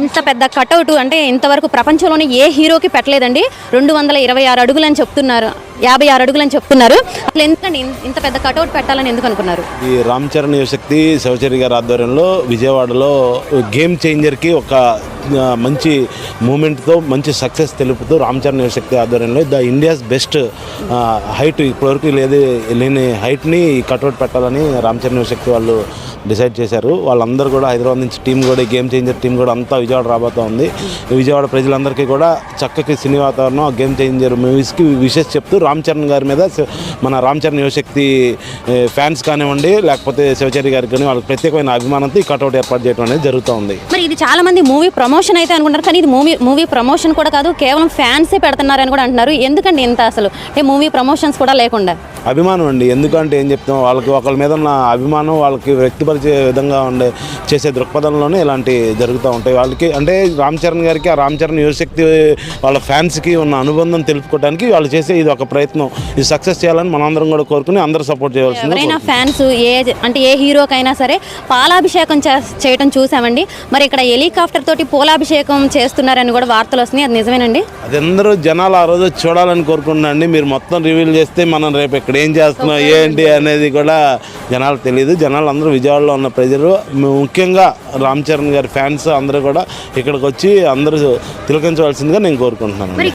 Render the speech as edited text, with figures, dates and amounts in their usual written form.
ఇంత పెద్ద కటౌట్ అంటే ఇంతవరకు ప్రపంచంలోనే ఏ హీరోకి పెట్టలేదండి. 226 అడుగులు అని చెప్తున్నారు, 56 అడుగులు అని చెప్తున్నారు. అసలు ఎందుకండి ఇంత పెద్ద కటౌట్ పెట్టాలని ఎందుకు అనుకున్నారు? ఈ రామ్ చరణ్ యువశక్తి శివచరి గారి ఆధ్వర్యంలో విజయవాడలో గేమ్ చేంజర్కి ఒక మంచి మూమెంట్తో మంచి సక్సెస్ తెలుపుతూ రామ్ చరణ్ యువశక్తి ఆధ్వర్యంలో ద ఇండియాస్ బెస్ట్ హైట్ ఇప్పటివరకు లేని హైట్ని కటౌట్ పెట్టాలని రామ్ చరణ్ యువశక్తి వాళ్ళు డిసైడ్ చేశారు. వాళ్ళందరూ కూడా హైదరాబాద్ నుంచి టీం కూడా గేమ్ చేంజర్ టీం కూడా అంతా విజయవాడ రాబోతూ ఉంది. విజయవాడ ప్రజలందరికీ కూడా చక్కటి సినీ వాతావరణం గేమ్ చేంజర్ మూవీస్కి విషెస్ చెప్తూ రామ్ చరణ్ గారి మీద మన రామ్ చరణ్ యువశక్తి ఫ్యాన్స్ కానివ్వండి లేకపోతే శివచరి గారికి కానీ వాళ్ళకి ప్రత్యేకమైన అభిమానంతో ఈ కటౌట్ ఏర్పాటు చేయడం అనేది జరుగుతూ ఉంది. మరి ఇది చాలా మంది మూవీ ప్రమోషన్ అయితే అనుకుంటారు, కానీ ఇది మూవీ ప్రమోషన్ కూడా కాదు, కేవలం ఫ్యాన్సే పెడుతున్నారని కూడా అంటున్నారు. ఎందుకండి ఇంత అసలు మూవీ ప్రమోషన్స్ కూడా లేకుండా? అభిమానం అండి. ఎందుకంటే ఏం చెప్తాం, వాళ్ళకి ఒకరి మీద ఉన్న అభిమానం వాళ్ళకి వ్యక్తపరిచే విధంగా చేసే దృక్పథంలోనే ఇలాంటి జరుగుతూ ఉంటాయి. వాళ్ళకి అంటే రామ్ చరణ్ గారికి ఆ రామ్ చరణ్ యువశక్తి వాళ్ళ ఫ్యాన్స్కి ఉన్న అనుబంధం తెలుపుకోవడానికి వాళ్ళు చేసే ఇది ఒక ప్రయత్నం. ఇది సక్సెస్ చేయాలని మనందరం కూడా కోరుకుని అందరూ సపోర్ట్ చేయవలసింది. ఎవరైనా ఫ్యాన్స్ ఏ హీరోకైనా సరే పాలాభిషేకం చేయటం చూసామండి. మరి ఇక్కడ హెలికాప్టర్ తోటి పూలాభిషేకం చేస్తున్నారని కూడా వార్తలు వస్తున్నాయి, అది నిజమేనండి? అది అందరూ జనాలు ఆ రోజు చూడాలని కోరుకుంటున్నాండి. మీరు మొత్తం రివీల్ చేస్తే మనం రేపు ఇక్కడ ఏం చేస్తున్నాం ఏంటి అనేది కూడా జనాలు తెలియదు. జనాలు అందరూ విజయవాడలో ఉన్న ప్రజలు ముఖ్యంగా రామ్ చరణ్ గారి ఫ్యాన్స్ అందరూ కూడా ఇక్కడికి వచ్చి అందరూ తిలకించవలసిందిగా నేను కోరుకుంటున్నాను.